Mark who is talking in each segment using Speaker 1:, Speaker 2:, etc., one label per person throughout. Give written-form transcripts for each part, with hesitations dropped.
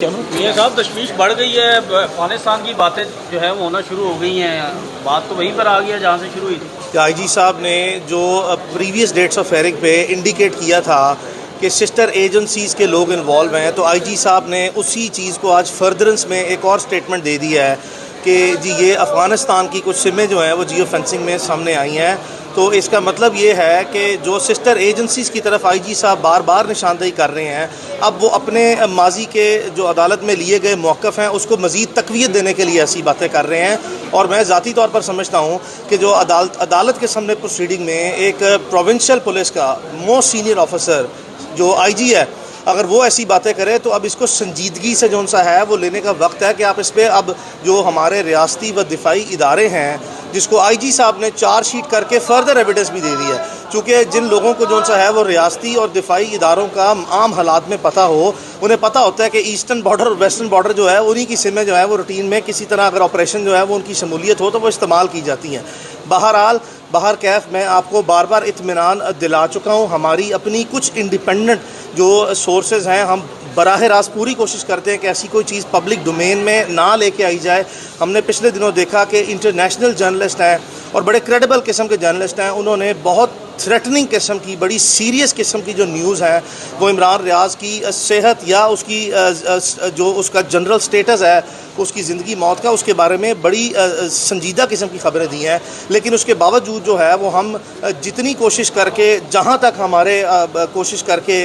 Speaker 1: मियां साहब तशवीश बढ़ गई है। अफगानिस्तान की बातें जो है वो होना शुरू हो गई हैं। बात तो वहीं पर आ गया जहाँ से शुरू हुई थी।
Speaker 2: आईजी साहब ने जो प्रीवियस डेट्स ऑफ हेयरिंग पे इंडिकेट किया था कि सिस्टर एजेंसीज़ के लोग इन्वॉल्व हैं, तो आईजी साहब ने उसी चीज़ को आज फर्दरेंस में एक और स्टेटमेंट दे दी है कि जी ये अफ़गानिस्तान की कुछ सिमें जो हैं वो जियो फेंसिंग में सामने आई हैं। तो इसका मतलब ये है कि जो सिस्टर एजेंसीज़ की तरफ आईजी साहब बार बार निशानदेही कर रहे हैं, अब वो अपने माजी के जो अदालत में लिए गए मौक़िफ़ हैं उसको मज़ीद तक़वियत देने के लिए ऐसी बातें कर रहे हैं। और मैं ज़ाती तौर पर समझता हूँ कि जो अदालत के सामने प्रोसीडिंग में एक प्रोविंशियल पुलिस का मोस्ट सीनियर ऑफिसर जो आईजी है, अगर वो ऐसी बातें करे तो अब इसको संजीदगी से जो सा है वो लेने का वक्त है कि आप इस पर अब जो हमारे रियासती व दिफाई इदारे हैं जिसको आईजी साहब ने चार्जशीट करके फर्दर एविडेंस भी दे दी है, चूँकि जिन लोगों को जो सा है वो रियासती और दिफाई इदारों का आम हालात में पता हो, उन्हें पता होता है कि ईस्टर्न बॉर्डर और वेस्टर्न बॉर्डर जो है उन्हीं की सिमें जो है वो रूटीन में किसी तरह अगर ऑपरेशन जो है वो उनकी शमूलियत हो तो वो इस्तेमाल की जाती हैं। बहरहाल बाहर कैफ मैं आपको बार बार इत्मीनान दिला चुका हूँ। हमारी अपनी कुछ इंडिपेंडेंट जो सोर्सेज हैं, हम बराह रास्त पूरी कोशिश करते हैं कि ऐसी कोई चीज़ पब्लिक डोमेन में ना लेके आई जाए। हमने पिछले दिनों देखा कि इंटरनेशनल जर्नलिस्ट हैं और बड़े क्रेडिबल किस्म के जर्नलिस्ट हैं, उन्होंने बहुत थ्रेटनिंग किस्म की, बड़ी सीरियस किस्म की जो न्यूज़ है वो इमरान रियाज की सेहत या उसकी जो उसका जनरल स्टेटस है, उसकी ज़िंदगी मौत का, उसके बारे में बड़ी संजीदा किस्म की खबरें दी हैं। लेकिन उसके बावजूद जो है वो हम जितनी कोशिश करके, जहाँ तक हमारे कोशिश करके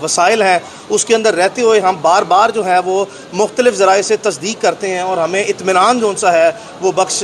Speaker 2: वसाइल हैं उसके अंदर रहते हुए हम बार बार जो है वो मुख्तलिफ़ ज़राए से तस्दीक करते हैं और हमें इत्मीनान जो सा है वो बख्श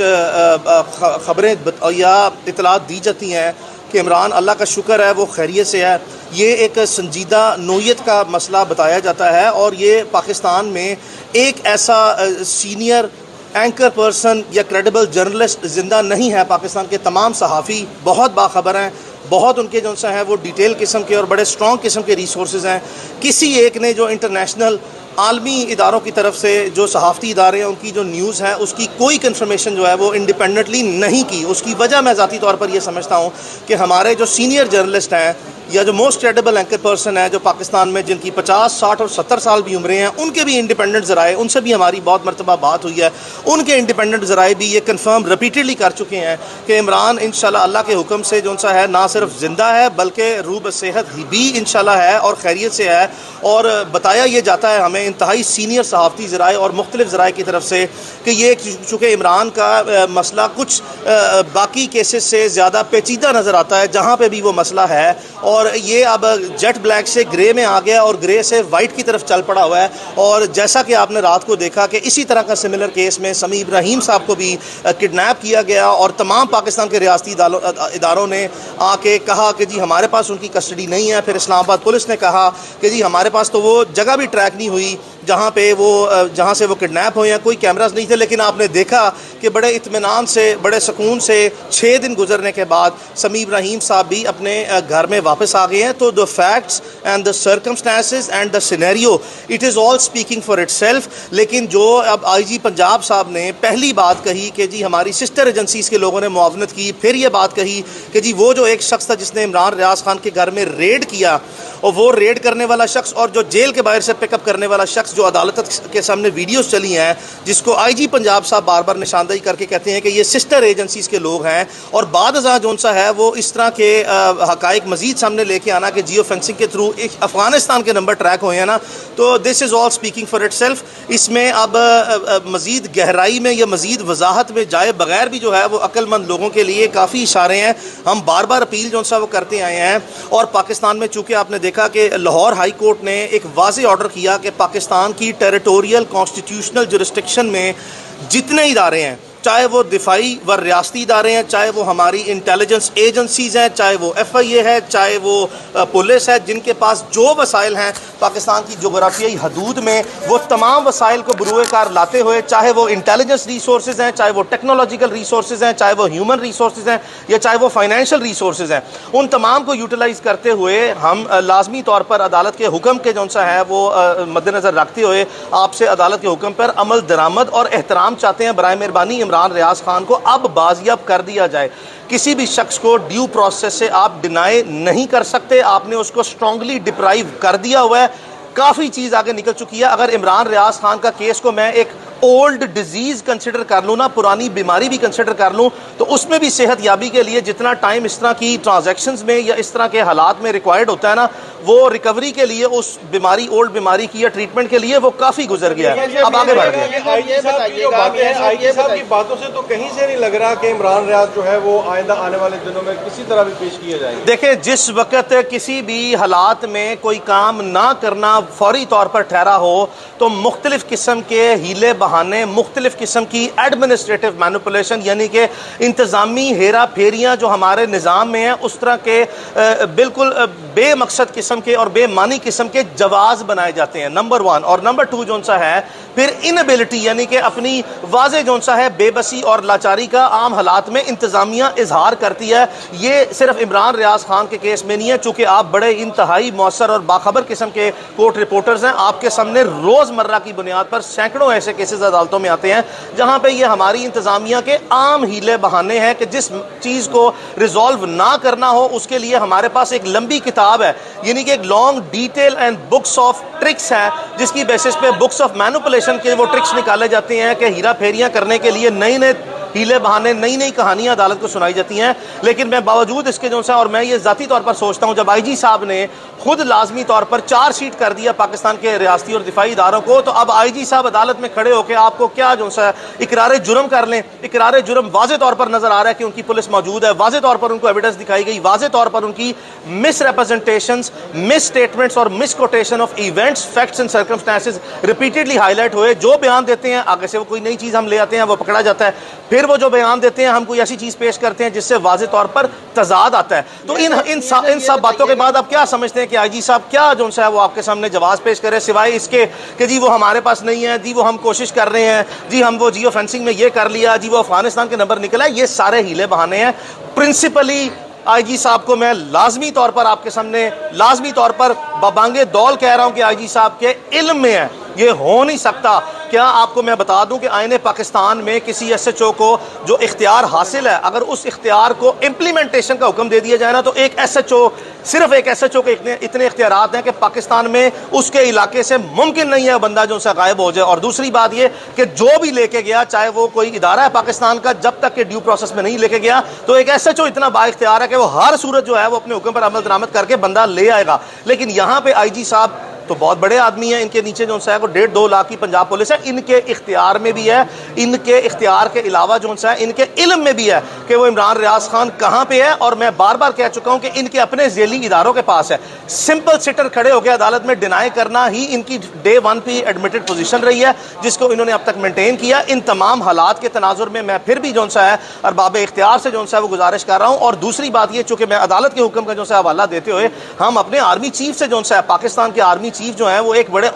Speaker 2: ख़बरें या इतलात दी जाती हैं कि इमरान, अल्लाह का शुक्र है, वो खैरियत से है। ये एक संजीदा नोयत का मसला बताया जाता है और ये पाकिस्तान में एक ऐसा सीनियर एंकर पर्सन या क्रेडिबल जर्नलिस्ट ज़िंदा नहीं है। पाकिस्तान के तमाम सहाफ़ी बहुत बाखबर हैं, बहुत उनके जो सा है वो डिटेल किस्म के और बड़े स्ट्रॉन्ग किस्म के रिसोर्सेज हैं। किसी एक ने जो इंटरनेशनल आलमी इदारों की तरफ से जो सहाफ़ती इदारे हैं उनकी जो न्यूज़ है उसकी कोई कंफर्मेशन जो है वो इंडिपेंडेंटली नहीं की। उसकी वजह मैं ज़ाती तौर पर ये समझता हूँ कि हमारे जो सीनियर जर्नलिस्ट हैं या जो मोस्ट क्रेडिबल एंकर पर्सन है जो पाकिस्तान में जिनकी 50, 60 और 70 साल भी उम्रें हैं, उनके भी इंडिपेंडेंट ज़राए, उनसे भी हमारी बहुत मरतबा बात हुई है, उनके इंडिपेंडेंट ज़राए भी ये कंफर्म रिपीटेडली कर चुके हैं कि इमरान इंशाल्लाह अल्लाह के हुक्म से जो सा है ना सिर्फ ज़िंदा है बल्कि रूब सेहत भी इंशाल्लाह है और खैरियत से है। और बताया ये जाता है हमें इंतहाई सीनियर सहाफ़ती ज़राए और मुख्तलिफ़ ज़राए की तरफ से कि ये चूँकि इमरान का मसला कुछ बाकी केसेस से ज़्यादा पेचीदा नज़र आता है जहाँ पर भी वो मसला है, और ये अब जेट ब्लैक से ग्रे में आ गया और ग्रे से वाइट की तरफ चल पड़ा हुआ है। और जैसा कि आपने रात को देखा कि इसी तरह का सिमिलर केस में समी इब्राहिम साहब को भी किडनैप किया गया और तमाम पाकिस्तान के रियासती इदारों ने आके कहा कि जी हमारे पास उनकी कस्टडी नहीं है। फिर इस्लामाबाद पुलिस ने कहा कि जी हमारे पास तो वो जगह भी ट्रैक नहीं हुई जहाँ से वो किडनैप हुए हैं, कोई कैमरास नहीं थे। लेकिन आपने देखा कि बड़े इत्मीनान से, बड़े सुकून से 6 दिन गुजरने के बाद समी इब्राहिम साहब भी अपने घर में वापस आ गए हैं। तो the facts and the circumstances and the scenario, it is all speaking for itself. लेकिन जो अब आईजी पंजाब साहब ने पहली बात कही कि जी हमारी सिस्टर एजेंसीज़ के लोगों ने मुआवनत की, फिर ये बात कही कि जी वो जो एक शख्स था जिसने इमरान रियाज खान के घर में रेड किया और वो रेड करने वाला शख्स और जो जेल के बाहर से पिकअप करने वाला शख्स, जो अदालत के सामने वीडियोस चली हैं जिसको आईजी पंजाब साहब बार बार निशानदेही करके कहते हैं कि ये सिस्टर एजेंसीज़ के लोग हैं, और बाद जो सा है वो इस तरह के हकाइक मज़ीद सामने लेके आना कि जियो फेंसिंग के थ्रू एक अफ़गानिस्तान के नंबर ट्रैक हुए हैं ना, तो this is all speaking for itself. इसमें अब मज़ीद गहराई में या मज़ीद वजाहत में जाए बगैर भी जो है वो अक्लमंद लोगों के लिए काफ़ी इशारे हैं। हम बार बार अपील जो सा वो करते आए हैं। और पाकिस्तान में चूँकि आपने देखा कि लाहौर हाई कोर्ट ने एक वाज़ेह ऑर्डर किया कि पाकिस्तान की टेरिटोरियल कॉन्स्टिट्यूशनल जुरिस्डिक्शन में जितने इदारे हैं, चाहे वो दिफाई व रियासती इदारे हैं, चाहे वो हमारी इंटेलिजेंस एजेंसीज़ हैं, चाहे वो FIA है, चाहे वो पुलिस है, जिनके पास जो वसाइल हैं पाकिस्तान की जोग्राफियाई हदूद में, वो तमाम वसाइल को बरूए कार लाते हुए, चाहे वो इंटेलिजेंस रिसोर्सेज हैं, चाहे वो टेक्नोलॉजिकल रिसोर्सेज हैं, चाहे वो ह्यूमन रिसोर्सेज हैं, या चाहे वो फाइनेंशियल रिसोर्सेज हैं, उन तमाम को यूटिलाइज़ करते हुए हम लाजमी तौर पर अदालत के हुक्म के जो सा है वो मद्देनज़र रखते हुए आपसे अदालत के हुक्म पर अमल दरामद और एहतराम चाहते हैं। बराए मेहरबानी इमरान रियाज खान को अब बाजियाब कर दिया जाए। किसी भी शख्स को ड्यू प्रोसेस से आप डिनाई नहीं कर सकते, आपने उसको स्ट्रांगली डिप्राइव कर दिया हुआ है। काफ़ी चीज़ आगे निकल चुकी है। अगर इमरान रियाज खान का केस को मैं एक ओल्ड डिजीज़ कंसिडर कर लूँ ना, पुरानी बीमारी भी कंसिडर कर लूँ, तो उसमें भी सेहत याबी के लिए जितना टाइम इस तरह की ट्रांजैक्शंस में या इस तरह के हालात में रिक्वायर्ड होता है ना, वो रिकवरी के लिए उस बीमारी, ओल्ड बीमारी की या ट्रीटमेंट के लिए वो काफ़ी गुजर गया है। अब आगे बढ़ गया।
Speaker 3: आईजी साहब की बातों से तो कहीं से नहीं लग रहा कि इमरान रियाज जो है वो आइंदा आने वाले दिनों में किसी तरह भी पेश किए जाएंगे।
Speaker 2: देखिए, जिस वक्त किसी भी हालात में कोई काम ना करना फौरी तौर पर ठहरा हो, तो मुख्तलिफ किस्म के हीले बहाने, मुख्तलिफ किस्म की एडमिनिस्ट्रेटिव मैनिपुलेशन यानी कि इंतज़ामी हेरा फेरियाँ जो हमारे निज़ाम में हैं, उस तरह के बिल्कुल बेमकसद किस्म के और बेमानी किस्म के जवाज़ बनाए जाते हैं, नंबर 1। और नंबर 2 जो सा है फिर इनएबिलिटी यानी कि अपनी वाज़े जो सा है बेबसी और लाचारी का आम हालात में इंतज़ामिया इजहार करती है। ये सिर्फ इमरान रियाज खान के केस में नहीं है, चूँकि आप बड़े इंतहाई मौसर और बाखबर किस्म के कोर्ट रिपोर्टर्स हैं, आपके सामने रोज़मर्रा की बुनियाद पर सैकड़ों ऐसे केसेस अदालतों में आते हैं जहाँ पर यह हमारी इंतज़ामिया के आम हीले बहाने हैं कि जिस चीज़ को रिजॉल्व ना करना हो उसके लिए हमारे पास एक लंबी किताब है, यानी कि एक long detail and books of tricks है, जिसकी बेसिस पे बुक्स ऑफ मैनिपुलेशन के वो ट्रिक्स निकाले जाते हैं कि हीरा फेरियां करने के लिए नए नए हीले बहाने, नई नई कहानियां अदालत को सुनाई जाती हैं। लेकिन मैं बावजूद इसके जो सा, और मैं ये ज़ाती तौर पर सोचता हूँ, जब आईजी साहब ने खुद लाजमी तौर पर चार्जशीट कर दिया पाकिस्तान के रियासती और दिफाई इदारों को, तो अब आईजी साहब अदालत में खड़े होकर आपको क्या जो सा इकरार जुर्म कर लें। इकरार जुर्म वाज़े तौर पर नजर आ रहा है कि उनकी पुलिस मौजूद है, वाज़े तौर पर उनको एविडेंस दिखाई गई, वाज़े तौर पर उनकी मिस रिप्रेजेंटेशंस, मिस स्टेटमेंट्स और miss quotation of events, facts and circumstances repeatedly highlight हुए। जो बयान देते हैं आगे से वो कोई नई चीज़ हम ले आते हैं, वो पकड़ा जाता है, फिर वो जो बयान देते हैं हम कोई ऐसी चीज़ पेश करते हैं जिससे वाज़े तौर पर तजाद आता है। तो इन सब बातों के बाद आप क्या समझते हैं कि आईजी साहब क्या जो है वो आपके सामने जवाब पेश करे, सिवाय इसके कि जी वो हमारे पास नहीं है, जी वो हम कोशिश कर रहे हैं, जी हम वो जियो फेंसिंग में ये कर लिया, जी वो अफगानिस्तान के नंबर निकला। ये सारे हीले बहाने हैं। प्रिंसिपली आईजी साहब को मैं लाजमी तौर पर आपके सामने लाजमी तौर पर बबांगे दौल कह रहा हूं कि आईजी साहब के इल्म में है, ये हो नहीं सकता। क्या आपको मैं बता दूं कि आईने पाकिस्तान में किसी एसएचओ को जो इख्तियार हासिल है, अगर उस इख्तियार को इम्प्लीमेंटेशन का हुक्म दे दिया जाए ना, तो एक एसएचओ, सिर्फ एक एसएचओ के इतने इख्तियारात हैं कि पाकिस्तान में उसके इलाके से मुमकिन नहीं है बंदा जो सा गायब हो जाए। और दूसरी बात ये कि जो भी लेके गया, चाहे वो कोई इदारा है पाकिस्तान का, जब तक के ड्यू प्रोसेस में नहीं लेके गया, तो एक एसएचओ इतना बाइख्तियार है कि वो हर सूरत जो है वो अपने हुक्म पर अमल दरामद करके बंदा ले आएगा। लेकिन यहाँ पे आईजी साहब तो बहुत बड़े आदमी हैं, इनके नीचे जो है वो 1.5-2 लाख की पंजाब पुलिस है, इनके इख्तियार में भी है, इनके इख्तियार के अलावा जो है इनके इल्म में भी है कि वो इमरान रियाज खान कहाँ पे है। और मैं बार बार कह चुका हूँ कि इनके अपने जेली इदारों के पास है। सिंपल सिटर खड़े होकर अदालत में डिनाई करना ही इनकी डे 1 पे एडमिटेड पोजीशन रही है, जिसको इन्होंने अब तक मेंटेन किया। इन तमाम हालात के तनाजुर में मैं फिर भी जो है अरबाब इख्तियार से जो है वो गुजारिश कर रहा हूँ। और दूसरी बात ये, चूँकि मैं अदालत के हुक्म का जो है हवाला देते हुए हम अपने आर्मी चीफ से जो है, पाकिस्तान के आर्मी चीफ जो है वो एक बड़े